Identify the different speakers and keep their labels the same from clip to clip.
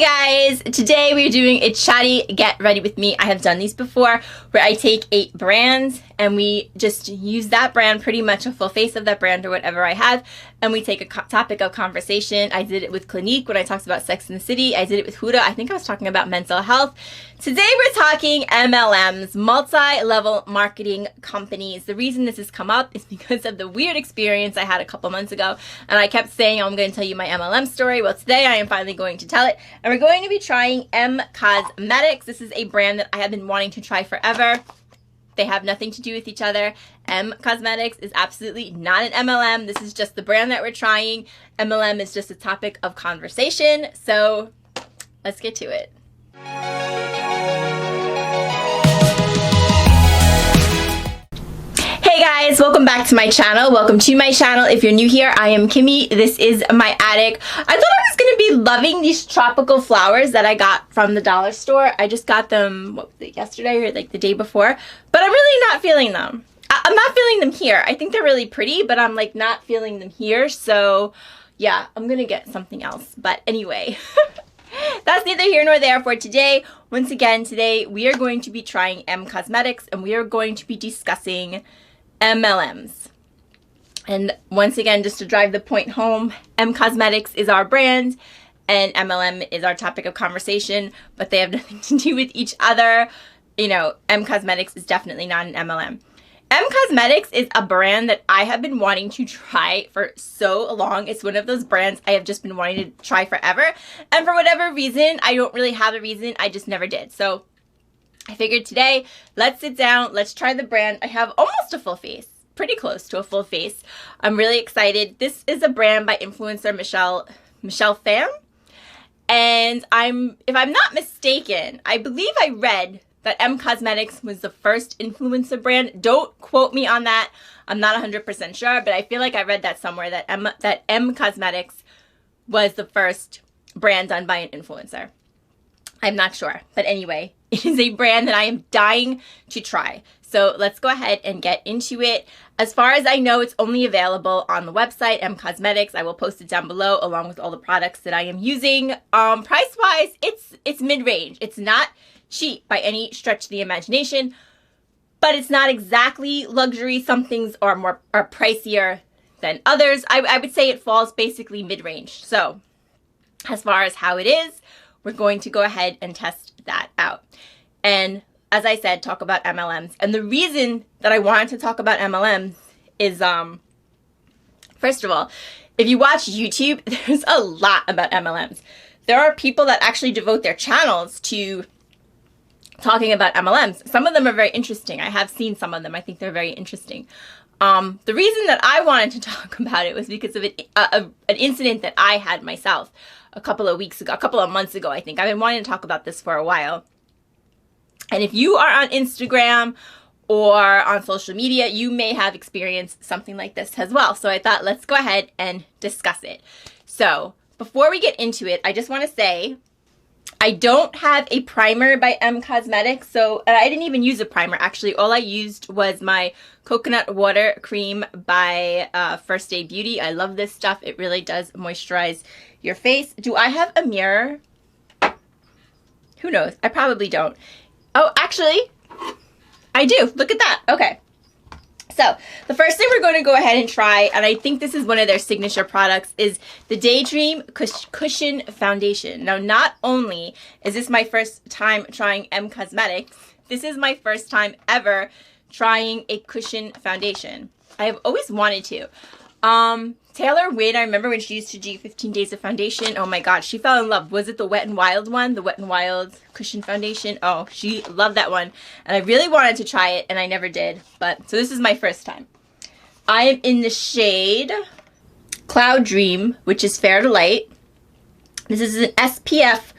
Speaker 1: Hi guys! Today we're doing a chatty get ready with me. I have done these before where I take 8 brands and we just use that brand, pretty much a full face of that brand or whatever I have, and we take a topic of conversation. I did it with Clinique when I talked about Sex and the City. I did it with Huda. I think I was talking about mental health. Today we're talking MLMs, multi-level marketing companies. The reason this has come up is because of the weird experience I had a couple months ago, and I kept saying I'm going to tell you my MLM story. Well, today I am finally going to tell it, and we're going to be trying emcosmetics. This is a brand that I have been wanting to try forever. They have nothing to do with each other. Emcosmetics is absolutely not an MLM. This is just the brand that we're trying. MLM is just a topic of conversation. So let's get to it. Hey guys, welcome back to my channel. Welcome to my channel. If you're new here, I am Kimmy. This is my attic. I thought I was going to be loving these tropical flowers that I got from the dollar store. I just got them, what was it, yesterday or like the day before, but I'm really not feeling them. I'm not feeling them here. I think they're really pretty, but I'm like not feeling them here. So yeah, I'm going to get something else. But anyway, that's neither here nor there for today. Once again, today we are going to be trying emcosmetics and we are going to be discussing MLMs. And once again, just to drive the point home, emcosmetics is our brand and MLM is our topic of conversation, but they have nothing to do with each other. You know, emcosmetics is definitely not an MLM. emcosmetics is a brand that I have been wanting to try for so long. It's one of those brands I have just been wanting to try forever. And for whatever reason, I don't really have a reason, I just never did. So I figured today, let's sit down, let's try the brand. I have almost a full face, pretty close to a full face. I'm really excited. This is a brand by influencer Michelle Pham. And if I'm not mistaken, I believe I read that emcosmetics was the first influencer brand. Don't quote me on that. I'm not 100% sure, but I feel like I read that somewhere that emcosmetics was the first brand done by an influencer. I'm not sure, but anyway, it is a brand that I am dying to try. So let's go ahead and get into it. As far as I know, it's only available on the website, emcosmetics. I will post it down below along with all the products that I am using. Price-wise, it's mid-range. It's not cheap by any stretch of the imagination, but it's not exactly luxury. Some things are pricier than others. I would say it falls basically mid-range. So as far as how it is, we're going to go ahead and test that out. And as I said, talk about MLMs. And the reason that I wanted to talk about MLMs is, first of all, if you watch YouTube, there's a lot about MLMs. There are people that actually devote their channels to talking about MLMs. Some of them are very interesting. I have seen some of them. I think they're very interesting. The reason that I wanted to talk about it was because of an incident that I had myself a couple of months ago, I think. I've been wanting to talk about this for a while. And if you are on Instagram or on social media, you may have experienced something like this as well. So I thought, let's go ahead and discuss it. So before we get into it, I just want to say, I don't have a primer by emcosmetics. So I didn't even use a primer. Actually, all I used was my coconut water cream by First Day Beauty. I love this stuff. It really does moisturize your face. Do I have a mirror? Who knows? I probably don't. Oh, actually, I do. Look at that. Okay. So the first thing we're going to go ahead and try, and I think this is one of their signature products, is the Daydream Cushion Foundation. Now, not only is this my first time trying emcosmetics, this is my first time ever trying a cushion foundation. I have always wanted to. Taylor Wynn, I remember when she used to do 15 Days of Foundation. Oh my God, she fell in love. Was it the Wet n Wild one? The Wet n Wild Cushion Foundation? Oh, she loved that one. And I really wanted to try it, and I never did. But, so this is my first time. I am in the shade Cloud Dream, which is Fair to Light. This is an SPF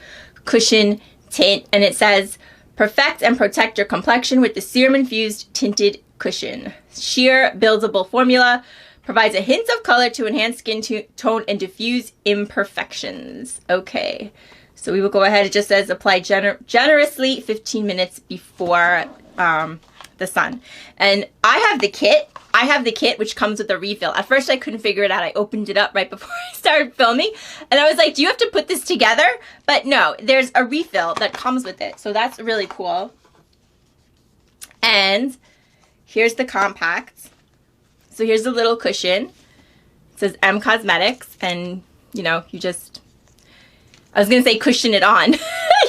Speaker 1: cushion tint, and it says, perfect and protect your complexion with the serum-infused tinted cushion. Sheer buildable formula. Provides a hint of color to enhance skin tone and diffuse imperfections. Okay, so we will go ahead. It just says apply generously 15 minutes before the sun. And I have the kit. I have the kit, which comes with a refill. At first, I couldn't figure it out. I opened it up right before I started filming. And I was like, do you have to put this together? But no, there's a refill that comes with it. So that's really cool. And here's the compact. So here's the little cushion. It says emcosmetics. And, you know, you just, I was going to say cushion it on.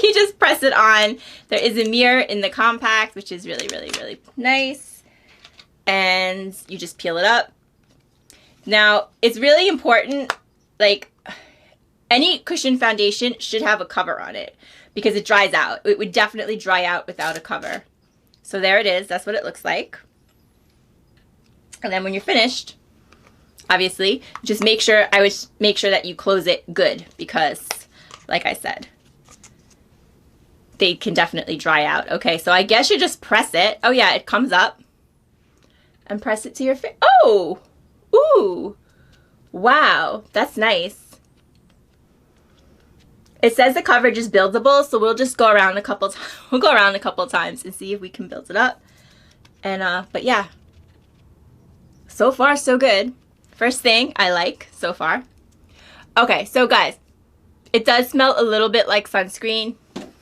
Speaker 1: You just press it on. There is a mirror in the compact, which is really, really, really nice. And you just peel it up. Now, it's really important, like, any cushion foundation should have a cover on it because it dries out. It would definitely dry out without a cover. So there it is. That's what it looks like. And then when you're finished, obviously, just make sure, I would make sure that you close it good because, like I said, they can definitely dry out. Okay, so I guess you just press it. Oh yeah, it comes up. And press it to your face. Oh! Ooh! Wow, that's nice. It says the coverage is buildable, so we'll just go around a couple times and see if we can build it up. And but yeah. So far so good. First thing I like so far. Okay, so guys, it does smell a little bit like sunscreen.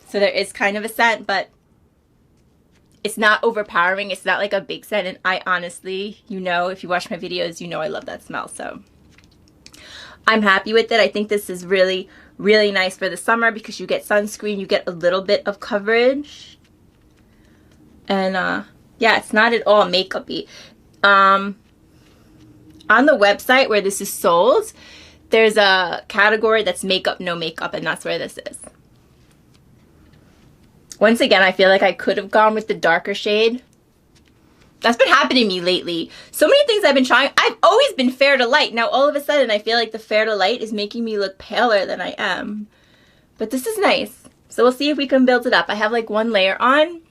Speaker 1: So there is kind of a scent, but it's not overpowering. It's not like a big scent. And I honestly, you know, if you watch my videos, you know I love that smell. So I'm happy with it. I think this is really, really nice for the summer because you get sunscreen. You get a little bit of coverage. And yeah, it's not at all makeup-y. On the website where this is sold, there's a category that's makeup, no makeup. And that's where this is. Once again, I feel like I could have gone with the darker shade. That's been happening to me lately. So many things I've been trying. I've always been fair to light. Now, all of a sudden, I feel like the fair to light is making me look paler than I am. But this is nice. So we'll see if we can build it up. I have like one layer on.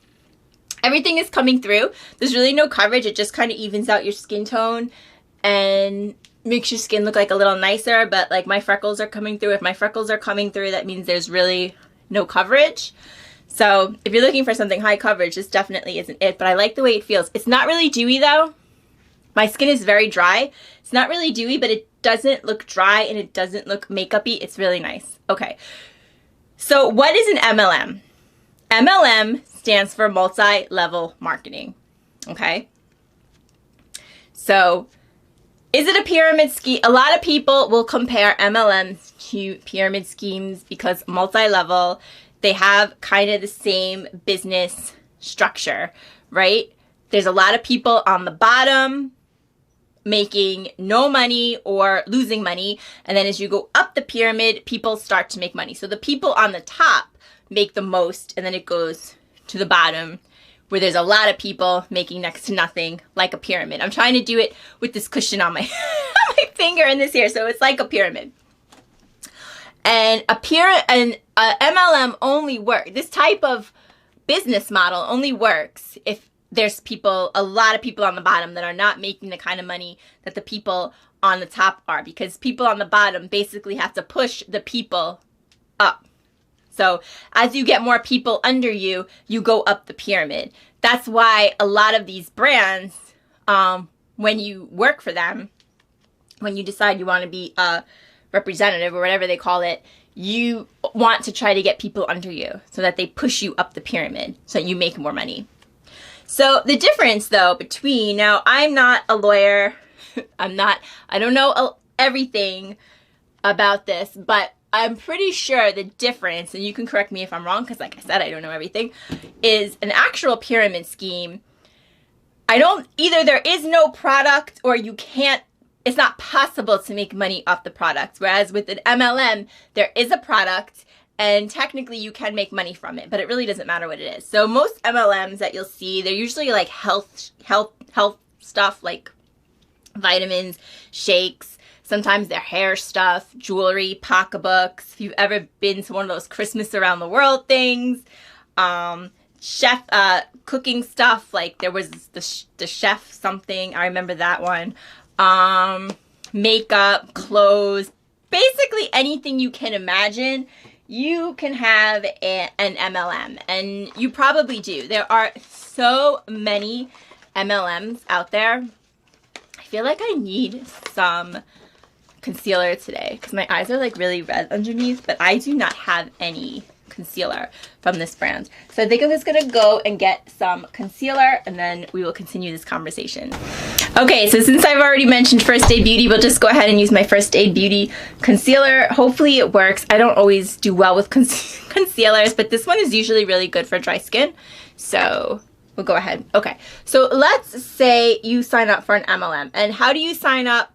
Speaker 1: Everything is coming through. There's really no coverage. It just kind of evens out your skin tone and makes your skin look like a little nicer. But like my freckles are coming through. If my freckles are coming through, that means there's really no coverage. So if you're looking for something high coverage, this definitely isn't it, but I like the way it feels. It's not really dewy though. My skin is very dry. It's not really dewy, but it doesn't look dry and it doesn't look makeup-y. It's really nice. Okay. So what is an MLM? MLM stands for multi-level marketing. Okay. So is it a pyramid scheme? A lot of people will compare MLMs to pyramid schemes because multi-level, they have kind of the same business structure, right? There's a lot of people on the bottom making no money or losing money. And then as you go up the pyramid, people start to make money. So the people on the top make the most, and then it goes to the bottom where there's a lot of people making next to nothing, like a pyramid. I'm trying to do it with this cushion on my, on my finger in this here. So it's like a pyramid. And MLM only works. This type of business model only works if there's people, a lot of people on the bottom that are not making the kind of money that the people on the top are, because people on the bottom basically have to push the people up. So as you get more people under you, you go up the pyramid. That's why a lot of these brands, when you work for them, when you decide you want to be a representative or whatever they call it, you want to try to get people under you so that they push you up the pyramid so that you make more money. So the difference though between, now I'm not a lawyer, I don't know everything about this, but I'm pretty sure the difference, and you can correct me if I'm wrong because like I said, I don't know everything, is an actual pyramid scheme. Either there is no product or you can't, it's not possible to make money off the product. Whereas with an MLM, there is a product and technically you can make money from it, but it really doesn't matter what it is. So most MLMs that you'll see, they're usually like health stuff like vitamins, shakes, sometimes they're hair stuff, jewelry, pocketbooks. If you've ever been to one of those Christmas around the world things, chef, cooking stuff, like there was the chef something, I remember that one. Makeup, clothes, basically anything you can imagine, you can have an MLM, and you probably do. There are so many MLMs out there. feel like I need some concealer today because my eyes are like really red underneath, but I do not have any concealer from this brand. So I think I'm just gonna go and get some concealer and then we will continue this conversation. Okay, so since I've already mentioned First Aid Beauty, we'll just go ahead and use my First Aid Beauty concealer. Hopefully it works. I don't always do well with concealers, but this one is usually really good for dry skin. So we'll go ahead. Okay, so let's say you sign up for an MLM. And how do you sign up?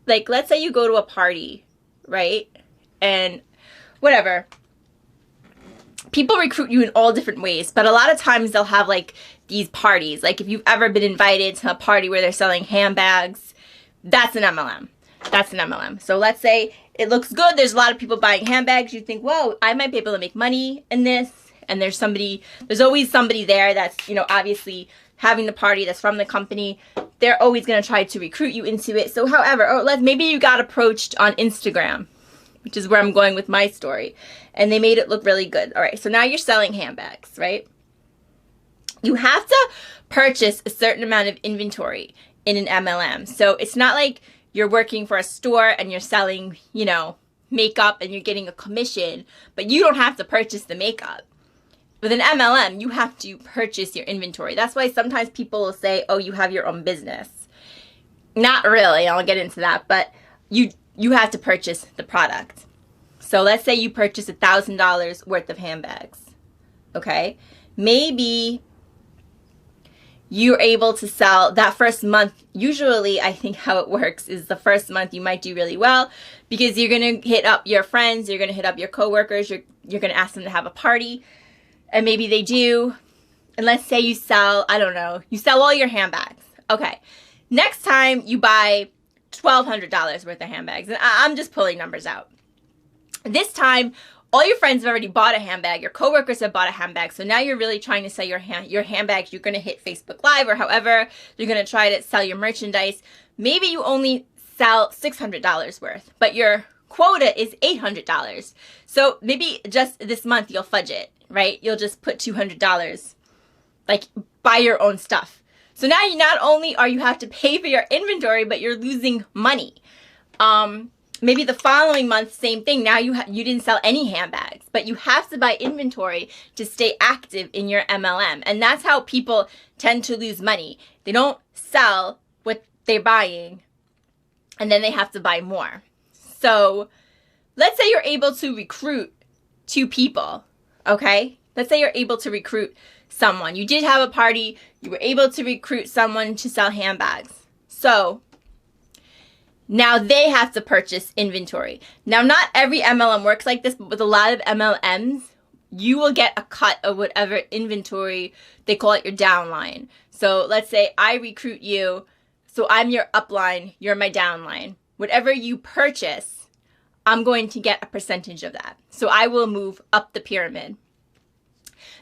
Speaker 1: Like, let's say you go to a party, right? And whatever. People recruit you in all different ways, but a lot of times they'll have like these parties. Like if you've ever been invited to a party where they're selling handbags, that's an MLM. That's an MLM. So let's say it looks good. There's a lot of people buying handbags. You think, whoa, I might be able to make money in this. And there's always somebody there that's, you know, obviously having the party that's from the company. They're always going to try to recruit you into it. So however, or maybe you got approached on Instagram, which is where I'm going with my story. And they made it look really good. All right, so now you're selling handbags, right? You have to purchase a certain amount of inventory in an MLM. So it's not like you're working for a store and you're selling, you know, makeup and you're getting a commission, but you don't have to purchase the makeup. With an MLM, you have to purchase your inventory. That's why sometimes people will say, oh, you have your own business. Not really, I'll get into that, but you have to purchase the product. So let's say you purchase $1,000 worth of handbags, okay? Maybe you're able to sell that first month. Usually, I think how it works is the first month you might do really well because you're going to hit up your friends, you're going to hit up your coworkers, you're going to ask them to have a party. And maybe they do. And let's say you sell, I don't know, you sell all your handbags. Okay. Next time you buy $1,200 worth of handbags. And I'm just pulling numbers out. This time, all your friends have already bought a handbag. Your coworkers have bought a handbag. So now you're really trying to sell your handbags. You're going to hit Facebook Live or however. You're going to try to sell your merchandise. Maybe you only sell $600 worth, but your quota is $800. So maybe just this month you'll fudge it. Right? You'll just put $200, like buy your own stuff. So now you not only are you have to pay for your inventory, but you're losing money. Maybe the following month, same thing. Now you didn't sell any handbags, but you have to buy inventory to stay active in your MLM. And that's how people tend to lose money. They don't sell what they're buying, and then they have to buy more. So let's say you're able to recruit 2 people. Okay, let's say you're able to recruit someone. You did have a party. You were able to recruit someone to sell handbags. So now they have to purchase inventory. Now, not every MLM works like this, but with a lot of MLMs, you will get a cut of whatever inventory, they call it your downline. So let's say I recruit you. So I'm your upline. You're my downline. Whatever you purchase, I'm going to get a percentage of that. So I will move up the pyramid.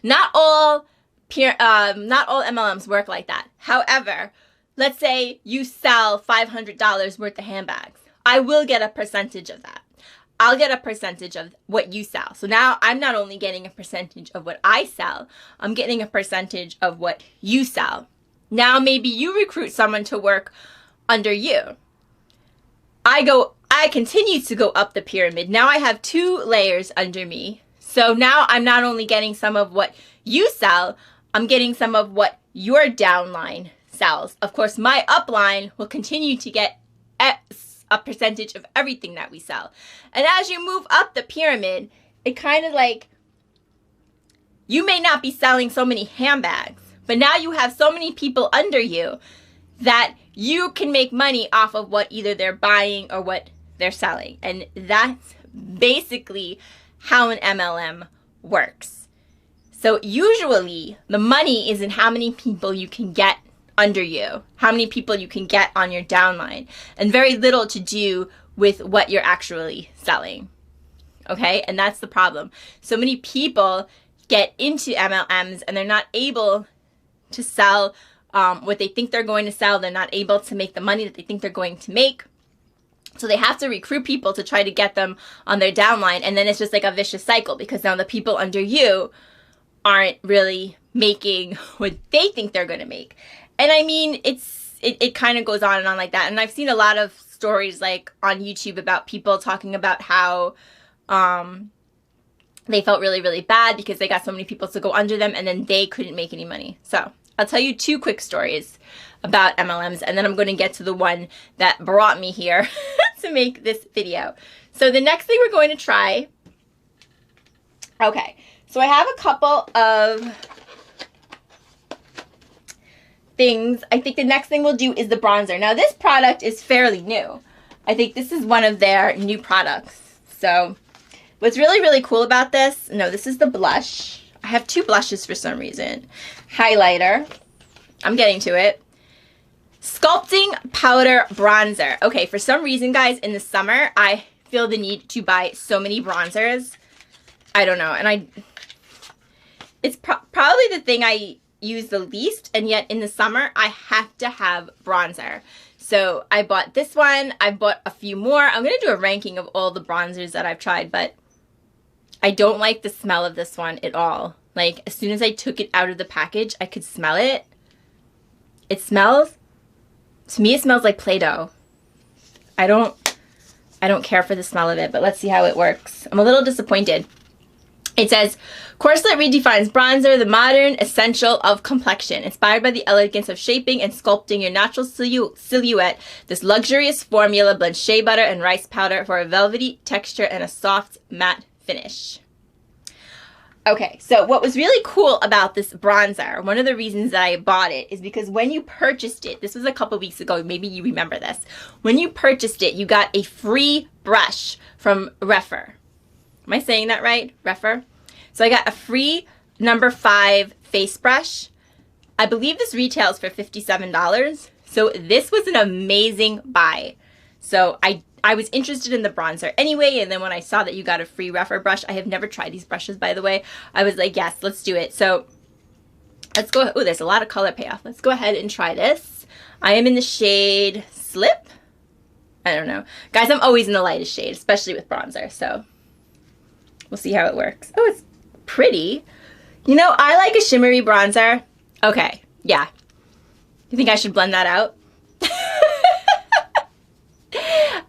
Speaker 1: Not all MLMs work like that. However, let's say you sell $500 worth of handbags. I will get a percentage of that. I'll get a percentage of what you sell. So now I'm not only getting a percentage of what I sell, I'm getting a percentage of what you sell. Now maybe you recruit someone to work under you. I continue to go up the pyramid. Now I have 2 layers under me. So now I'm not only getting some of what you sell, I'm getting some of what your downline sells. Of course, my upline will continue to get a percentage of everything that we sell. And as you move up the pyramid, it kind of like, you may not be selling so many handbags, but now you have so many people under you that you can make money off of what either they're buying or what they're selling. And that's basically how an MLM works. So usually the money is in how many people you can get under you, how many people you can get on your downline, and very little to do with what you're actually selling. Okay? And that's the problem. So many people get into MLMs and they're not able to sell what they think they're going to sell. They're not able to make the money that they think they're going to make. So they have to recruit people to try to get them on their downline. And then it's just like a vicious cycle because now the people under you aren't really making what they think they're going to make. And I mean, it's it kind of goes on and on like that. And I've seen a lot of stories like on YouTube about people talking about how they felt really, really bad because they got so many people to go under them and then they couldn't make any money. So I'll tell you 2 quick stories about MLMs, and then I'm going to get to the one that brought me here to make this video. So the next thing we're going to try, okay, so I have a couple of things. I think the next thing we'll do is the bronzer. Now this product is fairly new. I think this is one of their new products. So what's really, really cool about this, no, this is the blush. I have 2 blushes for some reason. Highlighter. I'm getting to it. Sculpting powder bronzer. Okay, for some reason, guys, in the summer, I feel the need to buy so many bronzers. I don't know. And it's probably the thing I use the least, and yet in the summer, I have to have bronzer. So I bought this one. I bought a few more. I'm going to do a ranking of all the bronzers that I've tried, but I don't like the smell of this one at all. Like, as soon as I took it out of the package, I could smell it. It smells, to me, it smells like Play-Doh. I don't care for the smell of it, but let's see how it works. I'm a little disappointed. It says, Corselette redefines bronzer, the modern essential of complexion. Inspired by the elegance of shaping and sculpting your natural silhouette, this luxurious formula blends shea butter and rice powder for a velvety texture and a soft matte finish. Okay, so what was really cool about this bronzer, one of the reasons that I bought it is because when you purchased it, this was a couple weeks ago, maybe you remember this. When you purchased it, you got a free brush from Refer. Am I saying that right? Refer? So I got a free number 5 face brush. I believe this retails for $57. So this was an amazing buy. So I was interested in the bronzer anyway, and then when I saw that you got a free Refer brush, I have never tried these brushes, by the way, I was like, yes, let's do it. So let's go. Oh, there's a lot of color payoff. Let's go ahead and try this. I am in the shade Slip. I don't know. Guys, I'm always in the lightest shade, especially with bronzer, so we'll see how it works. Oh, it's pretty. You know, I like a shimmery bronzer. Okay, yeah. You think I should blend that out?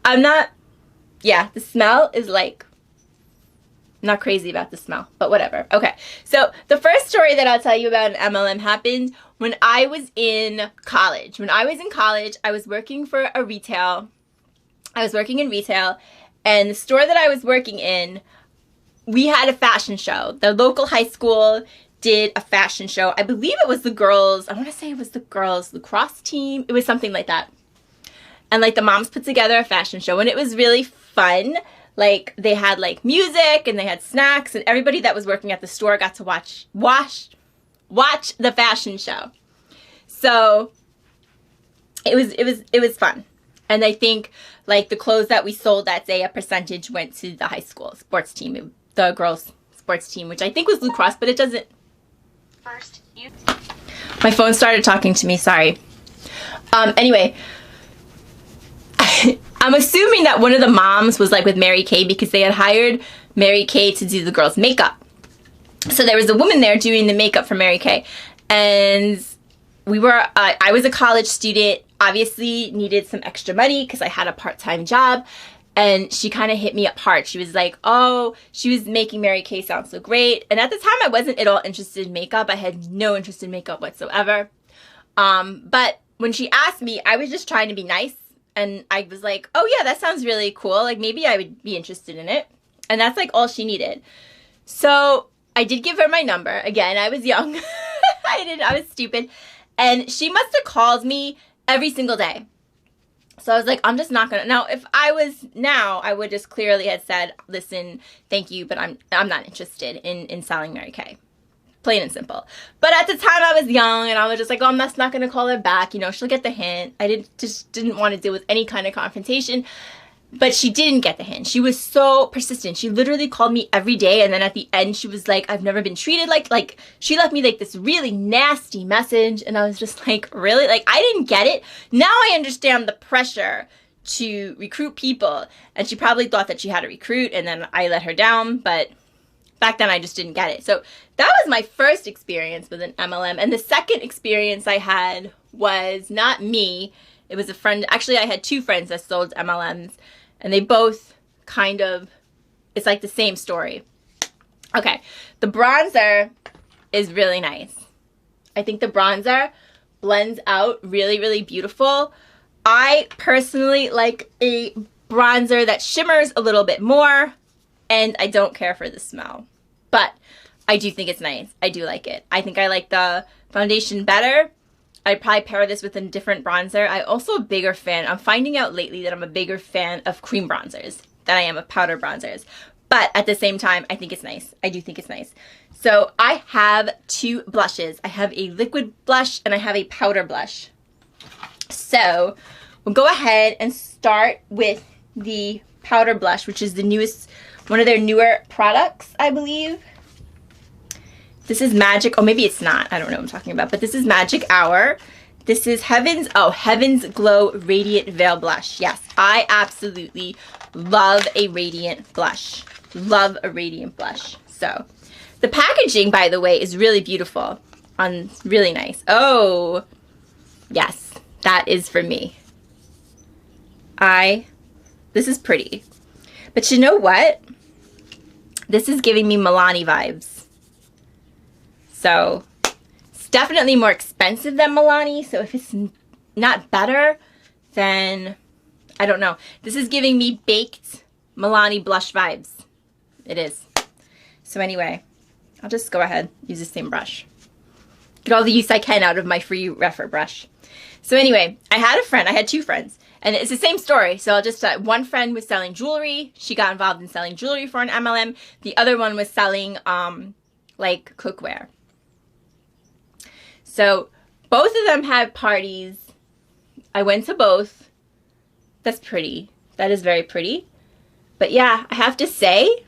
Speaker 1: I'm not, yeah, the smell is like, not crazy about the smell, but whatever. Okay, so the first story that I'll tell you about an MLM happened when I was in college. When I was in college, I was working for a retail. I was working in retail, and the store that I was working in, we had a fashion show. The local high school did a fashion show. I believe it was the girls, I want to say it was the girls lacrosse team. It was something like that. And like the moms put together a fashion show, and it was really fun. Like they had like music and they had snacks, and everybody that was working at the store got to watch the fashion show. So it was fun. And I think like the clothes that we sold that day, a percentage went to the high school sports team, the girls sports team, which I think was lacrosse, but it doesn't. My phone started talking to me, sorry. Anyway, I'm assuming that one of the moms was like with Mary Kay because they had hired Mary Kay to do the girls' makeup. So there was a woman there doing the makeup for Mary Kay, and we were, I was a college student, obviously needed some extra money because I had a part-time job, and she kind of hit me up hard. She was like, oh, she was making Mary Kay sound so great, and at the time I wasn't at all interested in makeup. I had no interest in makeup whatsoever, but when she asked me, I was just trying to be nice. And I was like, oh yeah, that sounds really cool. Like maybe I would be interested in it. And that's like all she needed. So I did give her my number. Again, I was young. I was stupid. And she must have called me every single day. So I was like, I'm just not gonna. Now, if I was now, I would just clearly have said, listen, thank you, but I'm not interested in selling Mary Kay. Plain and simple. But at the time I was young and I was just like, oh, I'm just not going to call her back. You know, she'll get the hint. I just didn't want to deal with any kind of confrontation. But she didn't get the hint. She was so persistent. She literally called me every day. And then at the end, she was like, I've never been treated like she left me like this really nasty message. And I was just like, really? Like, I didn't get it. Now I understand the pressure to recruit people. And she probably thought that she had to recruit. And then I let her down. But back then I just didn't get it. So that was my first experience with an MLM. And the second experience I had was not me. It was a friend. Actually, I had two friends that sold MLMs, and they both kind of, it's like the same story. Okay, the bronzer is really nice. I think the bronzer blends out really, really beautiful. I personally like a bronzer that shimmers a little bit more, and I don't care for the smell. But I do think it's nice. I do like it. I think I like the foundation better. I'd probably pair this with a different bronzer. I'm also a bigger fan. I'm finding out lately that I'm a bigger fan of cream bronzers than I am of powder bronzers. But at the same time, I think it's nice. I do think it's nice. So I have two blushes. I have a liquid blush and I have a powder blush. So we'll go ahead and start with the powder blush, which is the newest, one of their newer products, I believe. This is Magic, oh maybe it's not, I don't know what I'm talking about, but this is Magic Hour. This is Heaven's Glow Radiant Veil Blush. Yes, I absolutely love a radiant blush. Love a radiant blush. So, the packaging, by the way, is really beautiful. Really nice. Oh, yes, that is for me. This is pretty. But you know what? This is giving me Milani vibes. So, it's definitely more expensive than Milani. So, if it's not better, then I don't know. This is giving me baked Milani blush vibes. It is. So, anyway, I'll just go ahead, use the same brush. Get all the use I can out of my free refer brush. So, anyway, I had two friends. And it's the same story. So, I'll just, one friend was selling jewelry. She got involved in selling jewelry for an MLM. The other one was selling, like, cookware. So, both of them had parties. I went to both. That's pretty. That is very pretty. But yeah, I have to say,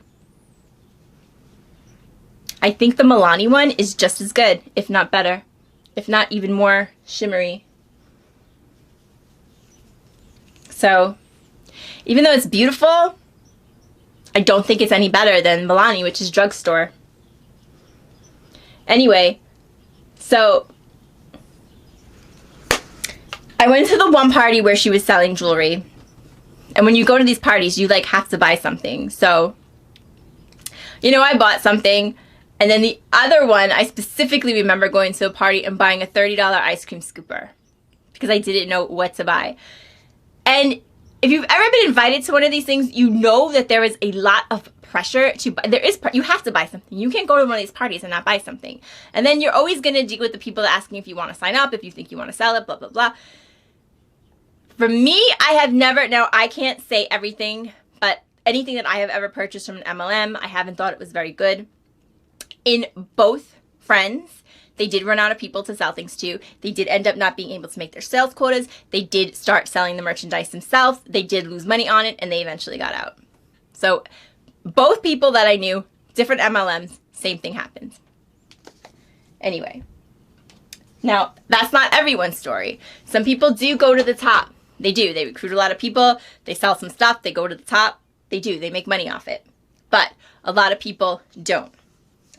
Speaker 1: I think the Milani one is just as good, if not better. If not even more shimmery. So, even though it's beautiful, I don't think it's any better than Milani, which is drugstore. Anyway, so I went to the one party where she was selling jewelry. And when you go to these parties, you like have to buy something. So, you know, I bought something. And then the other one, I specifically remember going to a party and buying a $30 ice cream scooper. Because I didn't know what to buy. And if you've ever been invited to one of these things, you know that there is a lot of pressure to buy. You have to buy something. You can't go to one of these parties and not buy something. And then you're always going to deal with the people asking if you want to sign up, if you think you want to sell it, blah, blah, blah. For me, I have never, now I can't say everything, but anything that I have ever purchased from an MLM, I haven't thought it was very good. In both friends, they did run out of people to sell things to. They did end up not being able to make their sales quotas. They did start selling the merchandise themselves. They did lose money on it, and they eventually got out. So, both people that I knew, different MLMs, same thing happened. Anyway. Now, that's not everyone's story. Some people do go to the top. They do. They recruit a lot of people. They sell some stuff. They go to the top. They do. They make money off it. But a lot of people don't.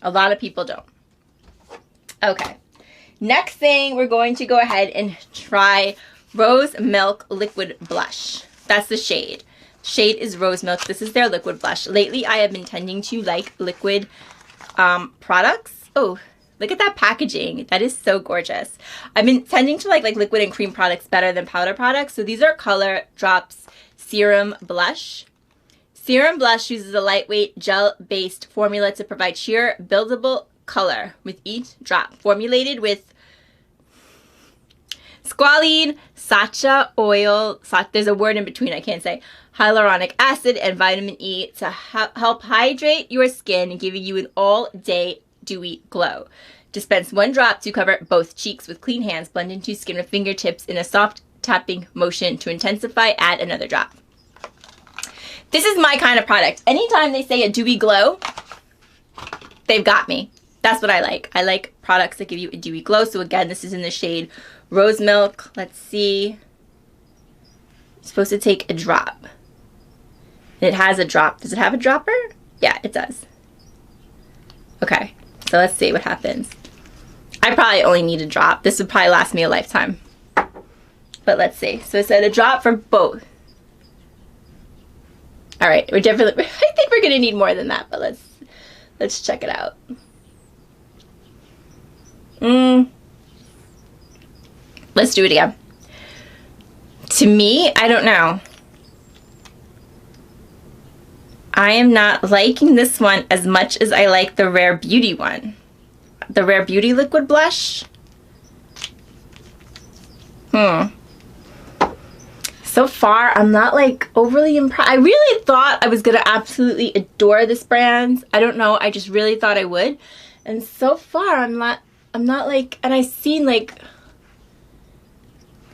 Speaker 1: A lot of people don't. Okay. Next thing, we're going to go ahead and try Rose Milk Liquid Blush. That's the shade. Shade is Rose Milk. This is their liquid blush. Lately, I have been tending to like liquid products. Oh, look at that packaging. That is so gorgeous. I've been tending to like liquid and cream products better than powder products. So these are Color Drops Serum Blush. Serum Blush uses a lightweight gel-based formula to provide sheer buildable color with each drop. Formulated with squalene, sacha oil, there's a word in between I can't say, hyaluronic acid, and vitamin E to help hydrate your skin, giving you an all-day dewy glow. Dispense one drop to cover both cheeks with clean hands. Blend into skin with fingertips in a soft tapping motion. To intensify, add another drop. This is my kind of product. Anytime they say a dewy glow, they've got me. That's what I like. I like products that give you a dewy glow. So again, this is in the shade Rose Milk. Let's see. It's supposed to take a drop. It has a drop. Does it have a dropper? Yeah, it does. Okay, so let's see what happens. I probably only need a drop. This would probably last me a lifetime. But let's see. So it said a drop for both. All right, we're definitely, I think we're gonna need more than that, but let's check it out. Let's do it again. To me, I don't know. I am not liking this one as much as I like the Rare Beauty one. The Rare Beauty liquid blush. So far, I'm not like overly impressed. I really thought I was gonna absolutely adore this brand. I don't know, I just really thought I would. And so far, I'm not like, and I've seen like,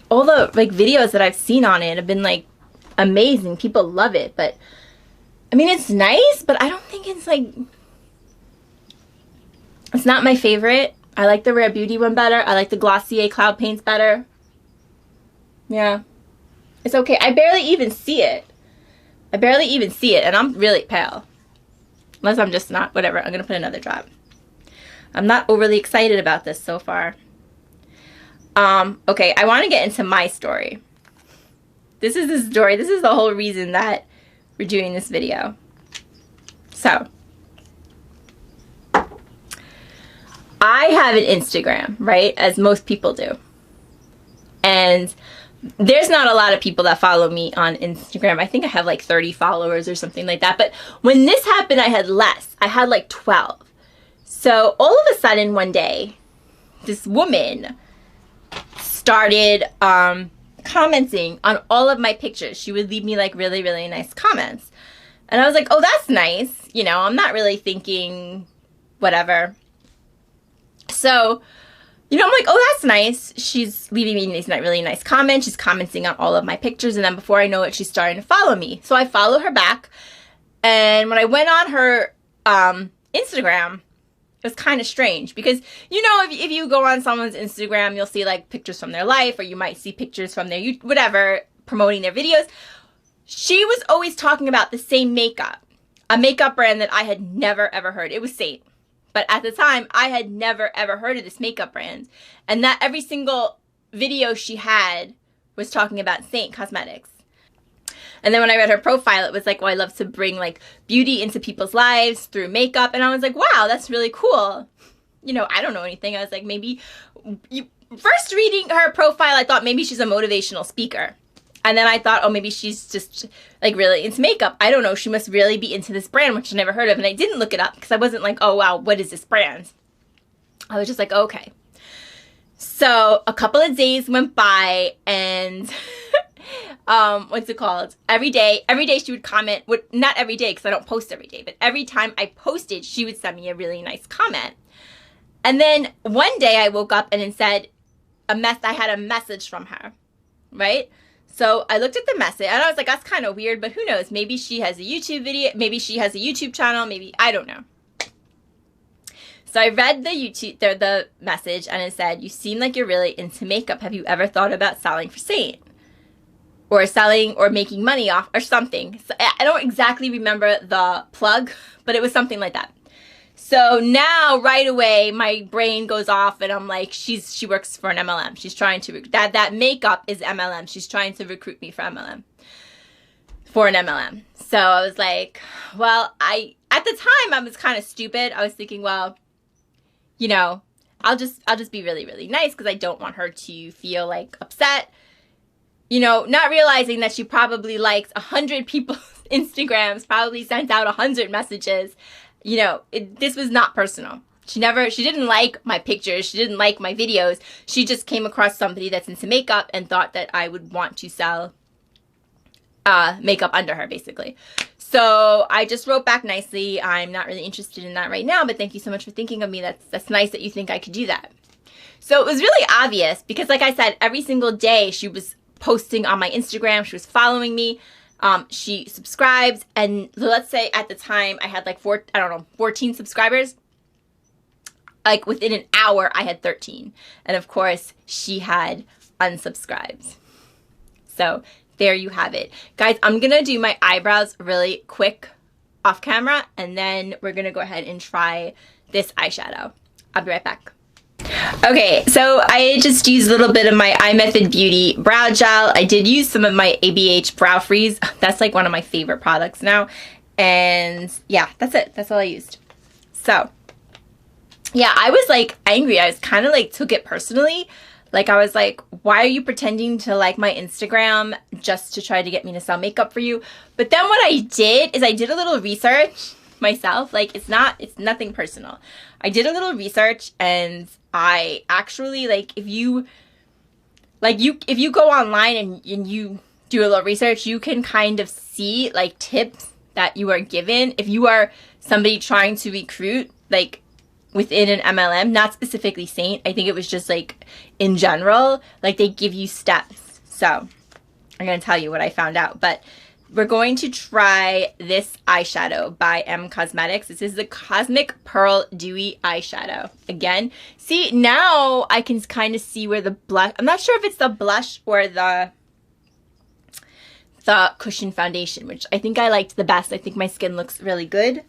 Speaker 1: all the like videos that I've seen on it have been like amazing. People love it, but I mean, it's nice, but I don't think it's like, it's not my favorite. I like the Rare Beauty one better. I like the Glossier Cloud Paints better. Yeah. It's okay. I barely even see it. I barely even see it, and I'm really pale. Unless I'm just not, whatever. I'm going to put another drop. I'm not overly excited about this so far. Okay, I want to get into my story. This is the story. This is the whole reason that we're doing this video. So, I have an Instagram, right? As most people do. And there's not a lot of people that follow me on Instagram. I think I have like 30 followers or something like that. But when this happened, I had less. I had like 12. So all of a sudden one day, this woman started commenting on all of my pictures. She would leave me like really, really nice comments. And I was like, oh, that's nice. You know, I'm not really thinking whatever. So, you know, I'm like, oh, that's nice. She's leaving me these really nice comments. She's commenting on all of my pictures. And then before I know it, she's starting to follow me. So I follow her back. And when I went on her Instagram, it was kind of strange. Because, you know, if you go on someone's Instagram, you'll see like pictures from their life. Or you might see pictures from their, whatever, promoting their videos. She was always talking about the same makeup. A makeup brand that I had never, ever heard. It was Saint. But at the time, I had never, ever heard of this makeup brand. And that every single video she had was talking about Saint Cosmetics. And then when I read her profile, it was like, well, I love to bring like beauty into people's lives through makeup. And I was like, wow, that's really cool. You know, I don't know anything. I was like, maybe, first reading her profile, I thought maybe she's a motivational speaker. And then I thought, oh, maybe she's just like really into makeup. I don't know. She must really be into this brand, which I never heard of. And I didn't look it up because I wasn't like, oh, wow, what is this brand? I was just like, okay. So a couple of days went by and what's it called? Every day she would comment. Not every day because I don't post every day. But every time I posted, she would send me a really nice comment. And then one day I woke up and it said I had a message from her, right? So I looked at the message and I was like, that's kind of weird, but who knows? Maybe she has a YouTube video. Maybe she has a YouTube channel. Maybe, I don't know. So I read the message and it said, you seem like you're really into makeup. Have you ever thought about selling for Saint? Or selling or making money off or something. So I don't exactly remember the plug, but it was something like that. So now right away my brain goes off and I'm like, she works for an MLM. She's trying to, that makeup is MLM. She's trying to recruit me for an MLM. So I was like, well, at the time I was kind of stupid. I was thinking, well, you know, I'll just be really, really nice because I don't want her to feel like upset. You know, not realizing that she probably liked 100 people's Instagrams, probably sent out 100 messages. You know, this was not personal. She didn't like my pictures. She didn't like my videos. She just came across somebody that's into makeup and thought that I would want to sell makeup under her, basically. So I just wrote back nicely. I'm not really interested in that right now, but thank you so much for thinking of me. That's nice that you think I could do that. So it was really obvious because, like I said, every single day she was posting on my Instagram. She was following me. She subscribes, and let's say at the time I had like 14 subscribers. Like within an hour I had 13. And of course she had unsubscribed. So there you have it. Guys, I'm going to do my eyebrows really quick off camera, and then we're going to go ahead and try this eyeshadow. I'll be right back. Okay, so I just used a little bit of my IMethod Beauty brow gel. I did use some of my ABH Brow Freeze. That's like one of my favorite products now. And yeah, that's it. That's all I used. So yeah, I was like angry. I was kind of like took it personally. Like I was like, why are you pretending to like my Instagram just to try to get me to sell makeup for you? But then what I did is I did a little research myself. Like it's nothing personal. I did a little research and I actually like if you go online and you do a little research, you can kind of see like tips that you are given if you are somebody trying to recruit like within an MLM, not specifically Saint. I think it was just like in general, like they give you steps. So I'm going to tell you what I found out, but we're going to try this eyeshadow by emcosmetics. This is the Cosmic Pearl Dewy eyeshadow. Again, see now I can kind of see where the blush, I'm not sure if it's the blush or the cushion foundation, which I think I liked the best. I think my skin looks really good.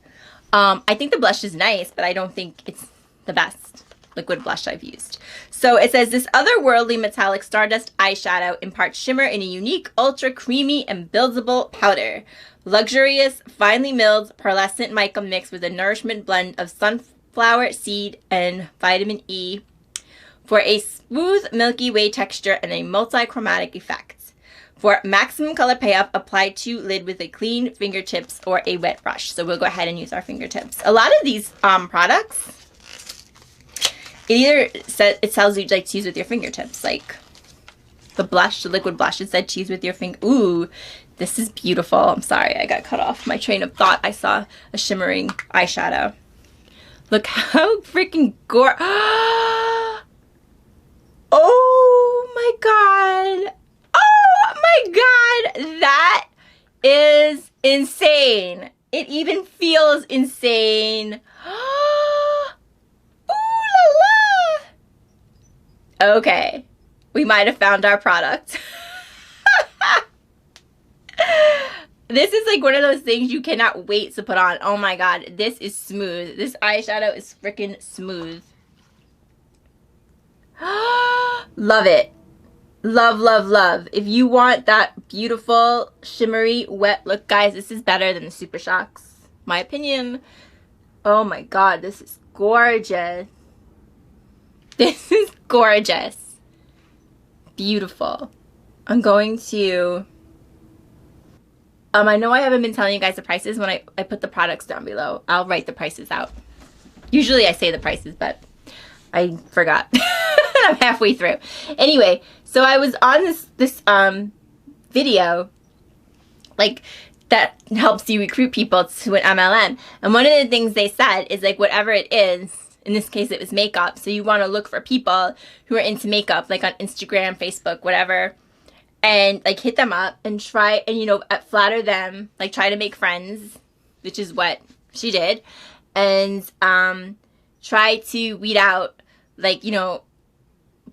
Speaker 1: I think the blush is nice, but I don't think it's the best liquid blush I've used. So it says, this otherworldly metallic stardust eyeshadow imparts shimmer in a unique, ultra creamy and buildable powder. Luxurious, finely milled, pearlescent mica mixed with a nourishment blend of sunflower seed and vitamin E for a smooth, Milky Way texture and a multi-chromatic effect. For maximum color payoff, apply to lid with a clean fingertips or a wet brush. So we'll go ahead and use our fingertips. A lot of these products, it tells you like to use with your fingertips. Like the blush, the liquid blush, it said choose with your finger. Ooh, this is beautiful. I'm sorry, I got cut off my train of thought. I saw a shimmering eyeshadow. Look how freaking gorgeous. Oh my God. Oh my God, that is insane. It even feels insane. Ooh la la. Okay, we might have found our product. This is like one of those things you cannot wait to put on. Oh my God, this is smooth. This eyeshadow is freaking smooth. Love it. Love, love, love. If you want that beautiful, shimmery, wet look, guys, this is better than the Super Shocks. My opinion. Oh my God, this is gorgeous. This is gorgeous. Beautiful. I'm going to... I know I haven't been telling you guys the prices. When I put the products down below, I'll write the prices out. Usually I say the prices, but I forgot. I'm halfway through. Anyway, so I was on this video like that helps you recruit people to an MLM, and one of the things they said is like whatever it is, in this case it was makeup, so you want to look for people who are into makeup like on Instagram, Facebook, whatever, and like hit them up and try and, you know, flatter them, like try to make friends, which is what she did, and try to weed out, like, you know,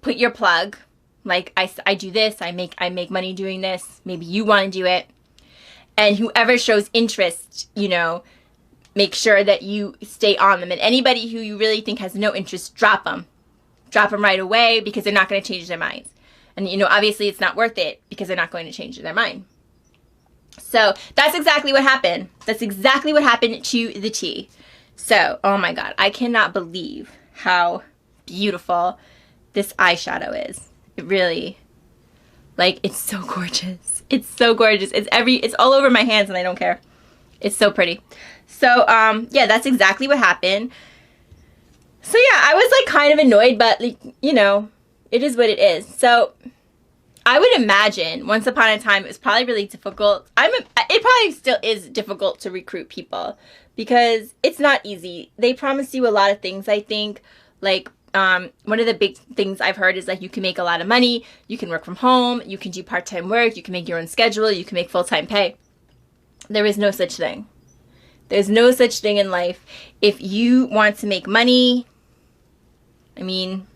Speaker 1: put your plug, like I do this, I make money doing this, maybe you want to do it, and whoever shows interest, you know, make sure that you stay on them, and anybody who you really think has no interest, drop them right away, because they're not going to change their minds. And, you know, obviously it's not worth it because they're not going to change their mind. So that's exactly what happened. That's exactly what happened to the T. So, oh my God, I cannot believe how beautiful this eyeshadow is. It really, like, it's so gorgeous. It's so gorgeous. It's all over my hands and I don't care. It's so pretty. So, yeah, that's exactly what happened. So yeah, I was like kind of annoyed, but like, you know, it is what it is. So I would imagine once upon a time it was probably really difficult. It probably still is difficult to recruit people because it's not easy. They promise you a lot of things, I think. Like, one of the big things I've heard is like you can make a lot of money, you can work from home, you can do part-time work, you can make your own schedule, you can make full-time pay. There is no such thing. There's no such thing in life. If you want to make money, I mean,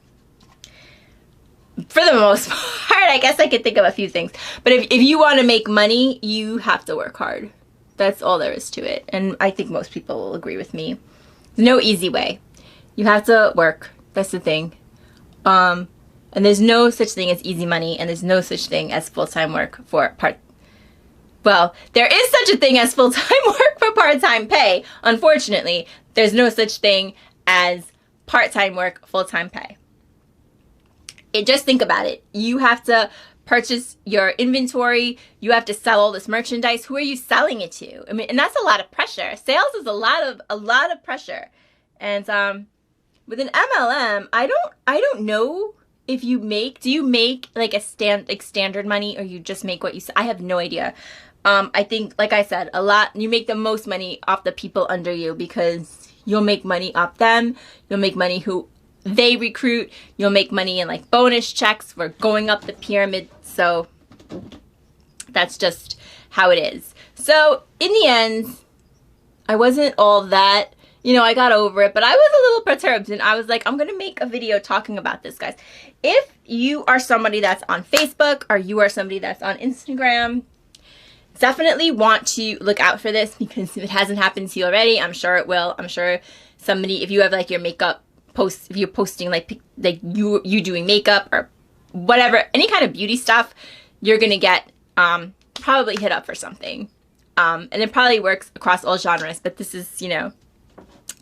Speaker 1: for the most part, I guess I could think of a few things. But if you want to make money, you have to work hard. That's all there is to it. And I think most people will agree with me. There's no easy way. You have to work. That's the thing. And there's no such thing as easy money, and there's no such thing as full-time work for well, there is such a thing as full-time work for part-time pay. Unfortunately, there's no such thing as part-time work, full-time pay. Just think about it. You have to purchase your inventory. You have to sell all this merchandise. Who are you selling it to? I mean, and that's a lot of pressure. Sales is a lot of pressure. And with an MLM, I don't know if you make, do you make like standard money, or you just make what you sell? I have no idea. I think, like I said, you make the most money off the people under you, because you'll make money off them. You'll make money who they recruit. You'll make money in like bonus checks for going up the pyramid. So that's just how it is. So in the end, I wasn't all that, I got over it, but I was a little perturbed, and I was like, I'm going to make a video talking about this, guys. If you are somebody that's on Facebook, or you are somebody that's on Instagram, definitely want to look out for this, because if it hasn't happened to you already, I'm sure it will. I'm sure somebody, if you have like your makeup posts, if you're posting like you doing makeup or whatever, any kind of beauty stuff, you're gonna get probably hit up for something. And it probably works across all genres, but this is,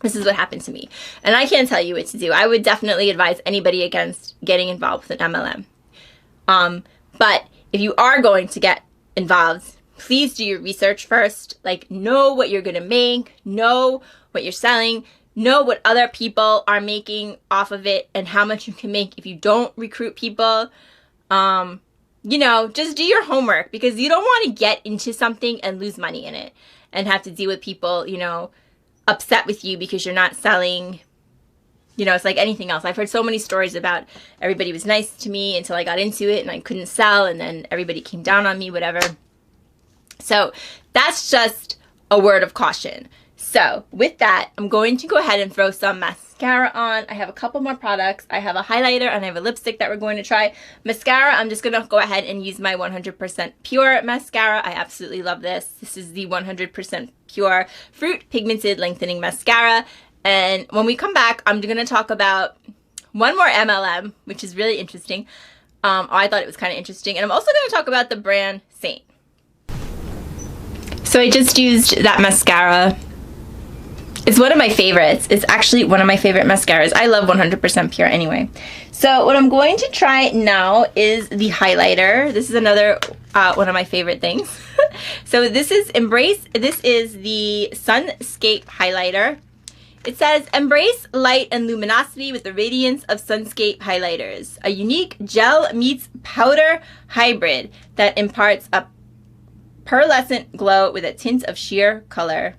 Speaker 1: this is what happened to me. And I can't tell you what to do. I would definitely advise anybody against getting involved with an MLM. But if you are going to get involved, please do your research first. Like, know what you're gonna make, know what you're selling, know what other people are making off of it, and how much you can make if you don't recruit people. Just do your homework, because you don't want to get into something and lose money in it and have to deal with people, upset with you because you're not selling. It's like anything else. I've heard so many stories about everybody was nice to me until I got into it and I couldn't sell, and then everybody came down on me, whatever. So that's just a word of caution. So with that, I'm going to go ahead and throw some mascara on. I have a couple more products. I have a highlighter and I have a lipstick that we're going to try. Mascara, I'm just going to go ahead and use my 100% pure mascara. I absolutely love this. This is the 100% pure Fruit Pigmented Lengthening Mascara. And when we come back, I'm going to talk about one more MLM, which is really interesting. I thought it was kind of interesting. And I'm also going to talk about the brand Saint. So I just used that mascara. It's one of my favorites. It's actually one of my favorite mascaras. I love 100% pure anyway. So what I'm going to try now is the highlighter. This is another one of my favorite things. So this is the Sunscape highlighter. It says, embrace light and luminosity with the radiance of Sunscape highlighters. A unique gel meets powder hybrid that imparts a pearlescent glow with a tint of sheer color.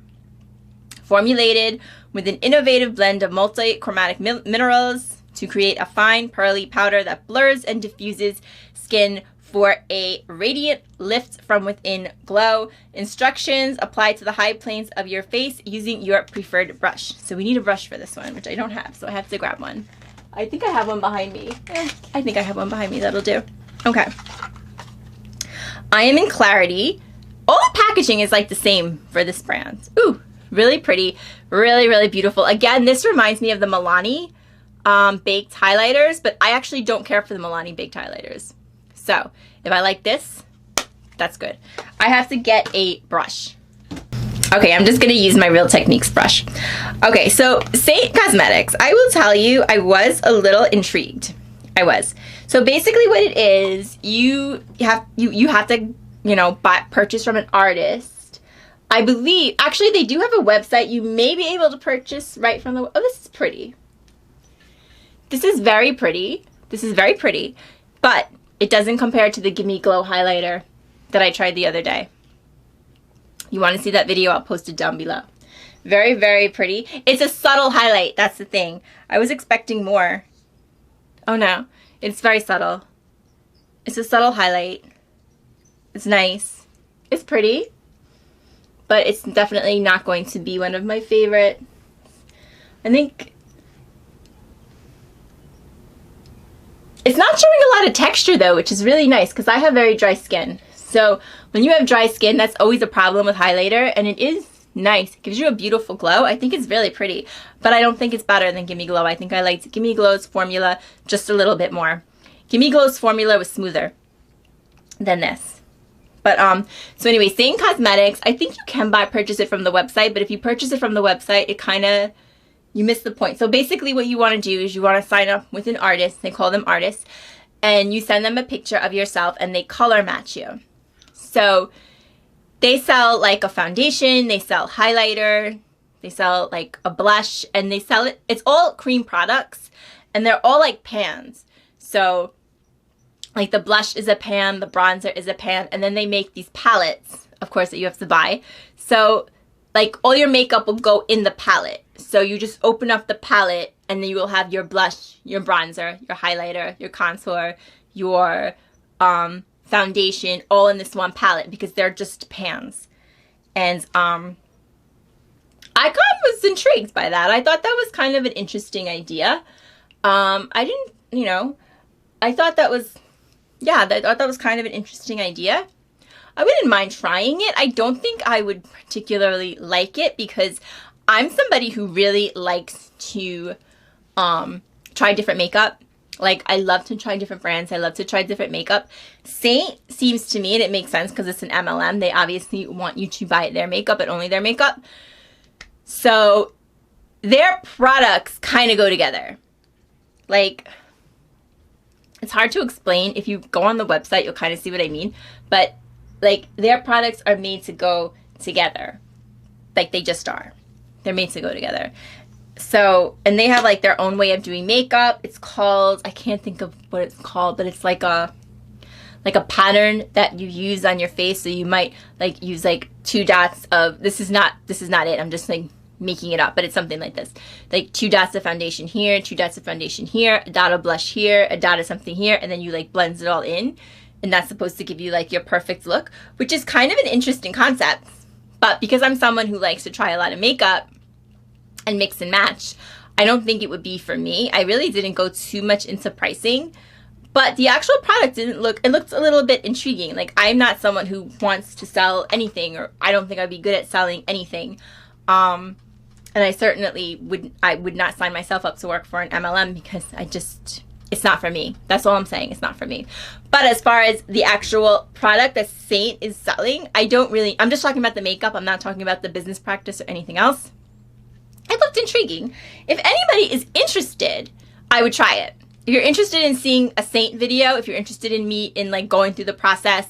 Speaker 1: Formulated with an innovative blend of multi-chromatic minerals to create a fine pearly powder that blurs and diffuses skin for a radiant lift from within glow. Instructions: apply to the high planes of your face using your preferred brush. So we need a brush for this one, which I don't have, so I have to grab one. I think I have one behind me. I think I have one behind me. That'll do. Okay. I am in Clarity. All the packaging is like the same for this brand. Ooh. Really pretty, really, really beautiful. Again, this reminds me of the Milani baked highlighters, but I actually don't care for the Milani baked highlighters. So if I like this, that's good. I have to get a brush. Okay, I'm just gonna use my Real Techniques brush. Okay, so Saint Cosmetics, I will tell you, I was a little intrigued. I was. So basically what it is, you have to, purchase from an artist. I believe, actually they do have a website. You may be able to purchase right from the, oh, this is pretty. This is very pretty. This is very pretty, but it doesn't compare to the Gimme Glow highlighter that I tried the other day. You want to see that video? I'll post it down below. Very, very pretty. It's a subtle highlight. That's the thing. I was expecting more. Oh no, it's very subtle. It's a subtle highlight. It's nice. It's pretty. But it's definitely not going to be one of my favorite. I think it's not showing a lot of texture though, which is really nice because I have very dry skin. So when you have dry skin, that's always a problem with highlighter, and it is nice. It gives you a beautiful glow. I think it's really pretty, but I don't think it's better than Gimme Glow. I think I liked Gimme Glow's formula just a little bit more. Gimme Glow's formula was smoother than this. But so anyway, same cosmetics. I think you can purchase it from the website, but if you purchase it from the website, it kind of, you miss the point. So basically what you want to do is you want to sign up with an artist. They call them artists. And you send them a picture of yourself and they color match you. So they sell like a foundation, they sell highlighter, they sell like a blush, and they sell it. It's all cream products and they're all like pans. So like the blush is a pan, the bronzer is a pan, and then they make these palettes, of course, that you have to buy. So like all your makeup will go in the palette. So you just open up the palette and then you will have your blush, your bronzer, your highlighter, your contour, your foundation all in this one palette because they're just pans. And I kind of was intrigued by that. I thought that was kind of an interesting idea. I didn't, you know, I thought that was, yeah, I thought that was kind of an interesting idea. I wouldn't mind trying it. I don't think I would particularly like it because I'm somebody who really likes to try different makeup. Like, I love to try different brands. I love to try different makeup. Saint seems to me, and it makes sense because it's an MLM. They obviously want you to buy their makeup and only their makeup. So their products kind of go together. Like, it's hard to explain. If you go on the website, you'll kind of see what I mean. But like, their products are made to go together. Like, they just are. They're made to go together. So, and they have like their own way of doing makeup. It's called, I can't think of what it's called, but it's like a pattern that you use on your face. So you might like use like 2 dots of, this is not it. I'm just like making it up, but it's something like this. Like 2 dots of foundation here, 2 dots of foundation here, a dot of blush here, a dot of something here, and then you like blends it all in. And that's supposed to give you like your perfect look, which is kind of an interesting concept. But because I'm someone who likes to try a lot of makeup and mix and match, I don't think it would be for me. I really didn't go too much into pricing, but the actual product didn't look, it looked a little bit intriguing. Like, I'm not someone who wants to sell anything, or I don't think I'd be good at selling anything. And I certainly would not sign myself up to work for an MLM because it's not for me. That's all I'm saying. It's not for me. But as far as the actual product that Saint is selling, I'm just talking about the makeup. I'm not talking about the business practice or anything else. It looked intriguing. If anybody is interested, I would try it. If you're interested in seeing a Saint video, if you're interested in me in like going through the process,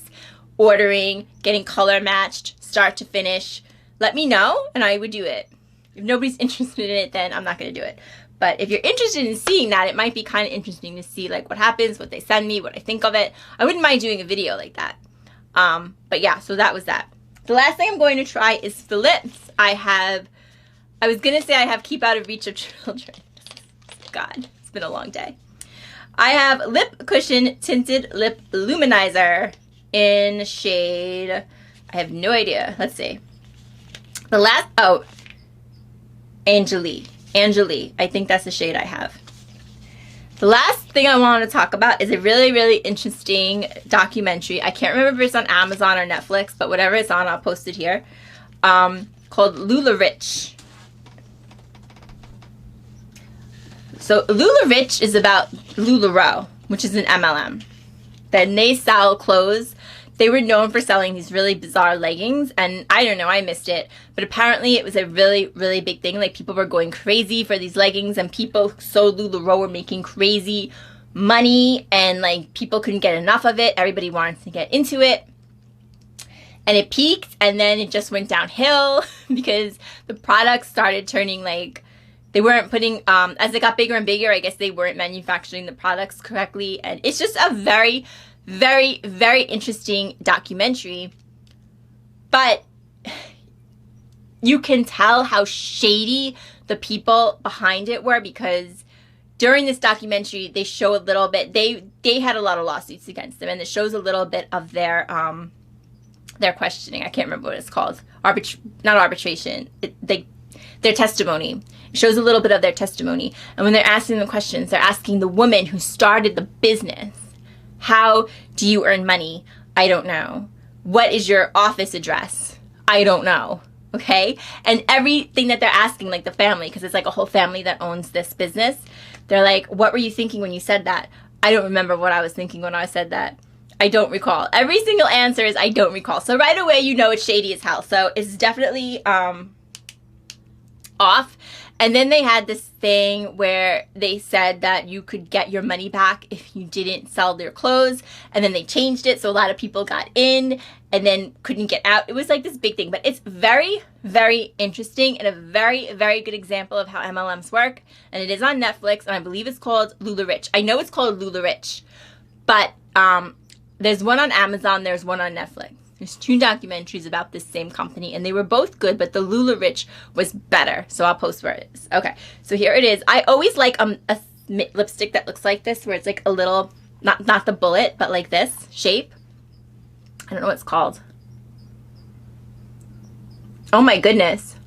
Speaker 1: ordering, getting color matched, start to finish, let me know and I would do it. If nobody's interested in it, then I'm not going to do it. But if you're interested in seeing that, it might be kind of interesting to see like what happens, what they send me, what I think of it. I wouldn't mind doing a video like that. But yeah, so that was that. The last thing I'm going to try is for lips. I was going to say I have Keep Out of Reach of Children. God, it's been a long day. I have Lip Cushion Tinted Lip Luminizer in shade, I have no idea. Let's see. Angele. I think that's the shade I have. The last thing I want to talk about is a really, really interesting documentary. I can't remember if it's on Amazon or Netflix, but whatever it's on, I'll post it here. Called Lulu Rich. So Lulu Rich is about LuLaRoe, which is an MLM. Then they sell clothes. They were known for selling these really bizarre leggings, and I don't know, I missed it. But apparently it was a really, really big thing. Like, people were going crazy for these leggings, and people who sold LuLaRoe were making crazy money, and like people couldn't get enough of it. Everybody wanted to get into it. And it peaked, and then it just went downhill because the products started turning like, they weren't putting, as it got bigger and bigger, I guess they weren't manufacturing the products correctly. And it's just a very, very, very interesting documentary. But you can tell how shady the people behind it were, because during this documentary, they show a little bit, they had a lot of lawsuits against them, and it shows a little bit of their questioning. I can't remember what it's called. Not arbitration. Their testimony. It shows a little bit of their testimony. And when they're asking the questions, they're asking the woman who started the business, how do you earn money? I don't know. What is your office address? I don't know. okay? And everything that they're asking, like the family, because it's like a whole family that owns this business, they're like, what were you thinking when you said that? I don't remember what I was thinking when I said that. I don't recall. Every single answer is I don't recall. So right away, you know it's shady as hell. So it's definitely off. And then they had this thing where they said that you could get your money back if you didn't sell their clothes. And then they changed it, so a lot of people got in and then couldn't get out. It was like this big thing. But it's very, very interesting and a very, very good example of how MLMs work. And it is on Netflix, and I believe it's called Lulu Rich. I know it's called Lulu Rich, but there's one on Amazon, there's one on Netflix. There's 2 documentaries about this same company, and they were both good, but the Lulu Rich was better. So I'll post where it is. Okay, so here it is. I always like a lipstick that looks like this, where it's like a little, not the bullet, but like this shape. I don't know what it's called. Oh my goodness.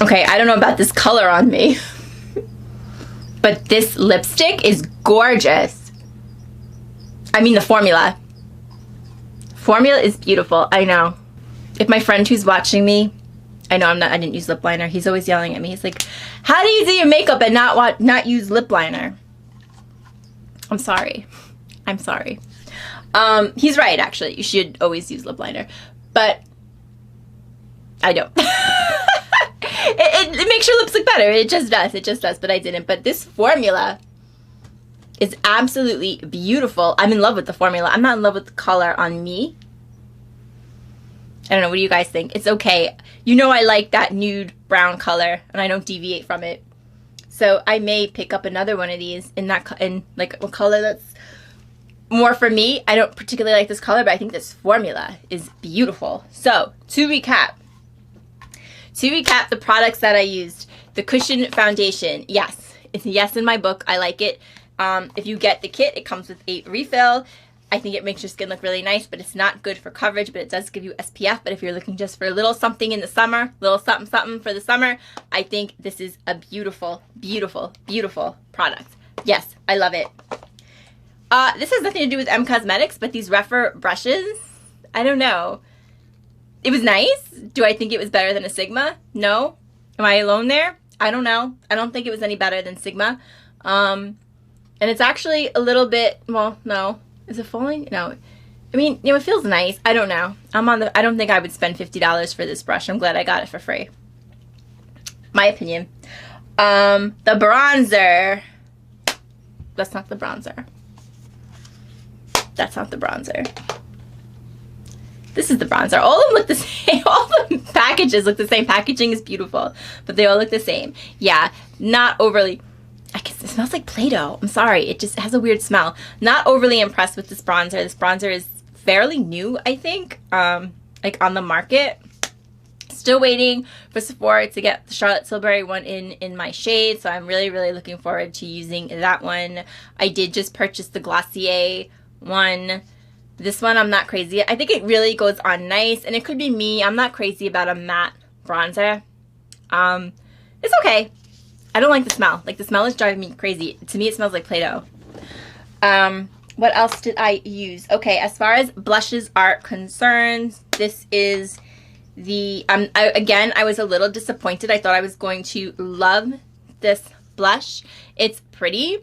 Speaker 1: Okay, I don't know about this color on me. But this lipstick is gorgeous. I mean, the formula. Formula is beautiful. I know. If my friend who's watching me, I know I didn't use lip liner. He's always yelling at me. He's like, how do you do your makeup and not use lip liner? I'm sorry. I'm sorry. He's right, actually. You should always use lip liner. But I don't. It makes your lips look better. It just does. It just does. But I didn't. But this formula is absolutely beautiful. I'm in love with the formula. I'm not in love with the color on me. I don't know. What do you guys think? It's okay. You know I like that nude brown color, and I don't deviate from it. So I may pick up another one of these in like a color that's more for me. I don't particularly like this color, but I think this formula is beautiful. So to recap the products that I used, the Cushion Foundation, yes, it's a yes in my book. I like it. If you get the kit, it comes with a refill. I think it makes your skin look really nice, but it's not good for coverage, but it does give you SPF. But if you're looking just for a little something in the summer, little something something for the summer, I think this is a beautiful, beautiful, beautiful product. Yes, I love it. This has nothing to do with emcosmetics, but these Rephr brushes, I don't know. It was nice. Do I think it was better than a Sigma? No. Am I alone there? I don't know. I don't think it was any better than Sigma. And it's actually a little bit, well, no. Is it falling? No. I mean, it feels nice. I don't know. I don't think I would spend $50 for this brush. I'm glad I got it for free. My opinion. The bronzer. That's not the bronzer. That's not the bronzer. This is the bronzer. All of them look the same. All the packages look the same. Packaging is beautiful, but they all look the same. Yeah, not overly. I guess it smells like Play-Doh. I'm sorry. It just has a weird smell. Not overly impressed with this bronzer. This bronzer is fairly new, I think, like on the market. Still waiting for Sephora to get the Charlotte Tilbury one in my shade, so I'm really, really looking forward to using that one. I did just purchase the Glossier one. This one I'm not crazy. I think it really goes on nice, and it could be me. I'm not crazy about a matte bronzer. It's okay. I don't like the smell. Like, the smell is driving me crazy. To me, it smells like Play-Doh. What else did I use? Okay, as far as blushes are concerned, this is the, again, I was a little disappointed. I thought I was going to love this blush. It's pretty.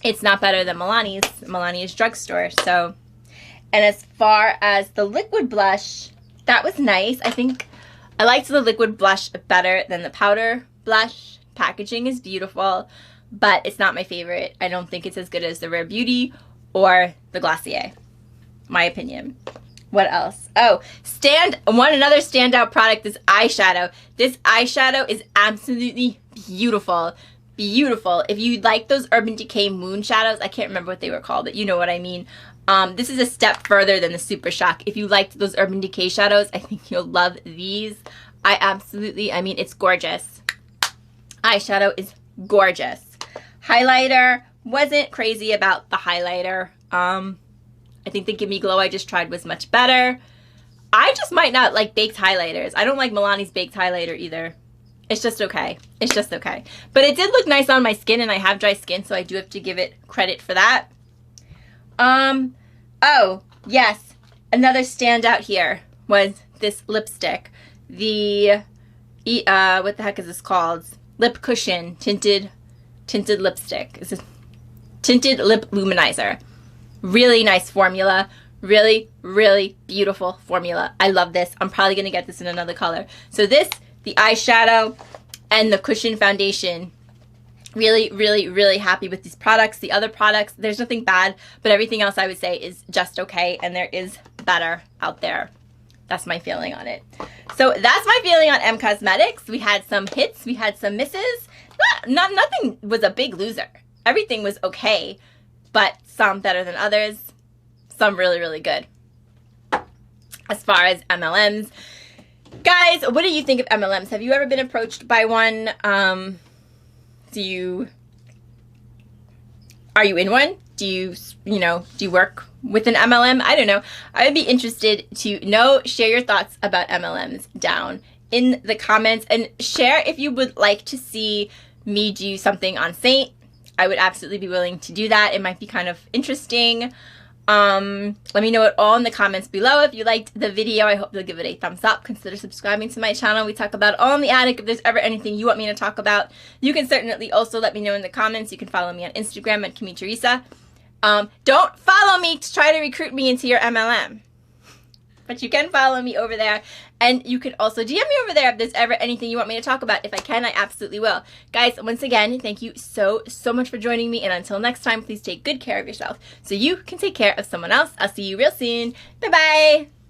Speaker 1: It's not better than Milani's drugstore, so. And as far as the liquid blush, that was nice. I think I liked the liquid blush better than the powder blush. Packaging is beautiful, but it's not my favorite. I don't think it's as good as the Rare Beauty or the Glossier, my opinion. What else? Oh, another standout product is eyeshadow. This eyeshadow is absolutely beautiful. Beautiful. If you like those Urban Decay Moon shadows, I can't remember what they were called, but you know what I mean. This is a step further than the Super Shock. If you liked those Urban Decay shadows, I think you'll love these. I mean, it's gorgeous. Eyeshadow is gorgeous. Highlighter, wasn't crazy about the highlighter. I think the Gimme Glow I just tried was much better. I just might not like baked highlighters. I don't like Milani's baked highlighter either. It's just okay. It's just okay. But it did look nice on my skin, and I have dry skin, so I do have to give it credit for that. Oh, yes. Another standout here was this lipstick. The, what the heck is this called? Lip Cushion Tinted lipstick. It's a Tinted Lip Luminizer. Really nice formula. Really, really beautiful formula. I love this. I'm probably going to get this in another color. So this, the eyeshadow, and the cushion foundation. Really, really, really happy with these products. The other products, there's nothing bad, but everything else I would say is just okay, and there is better out there. That's my feeling on it. So that's my feeling on emcosmetics. We had some hits, we had some misses. Nothing was a big loser. Everything was okay, but some better than others. Some really, really good. As far as MLMs, guys, what do you think of MLMs? Have you ever been approached by one? Are you in one? Do you work with an MLM? I don't know. I would be interested to know. Share your thoughts about MLMs down in the comments, and share if you would like to see me do something on Saint. I would absolutely be willing to do that. It might be kind of interesting. Let me know it all in the comments below. If you liked the video, I hope you'll give it a thumbs up. Consider subscribing to my channel. We talk about all in the attic. If there's ever anything you want me to talk about, you can certainly also let me know in the comments. You can follow me on Instagram at Kimmy Teresa. Don't follow me to try to recruit me into your MLM. But you can follow me over there, and you can also DM me over there if there's ever anything you want me to talk about. If I can, I absolutely will. Guys, once again, thank you so much for joining me, and until next time, please take good care of yourself so you can take care of someone else. I'll see you real soon. Bye-bye!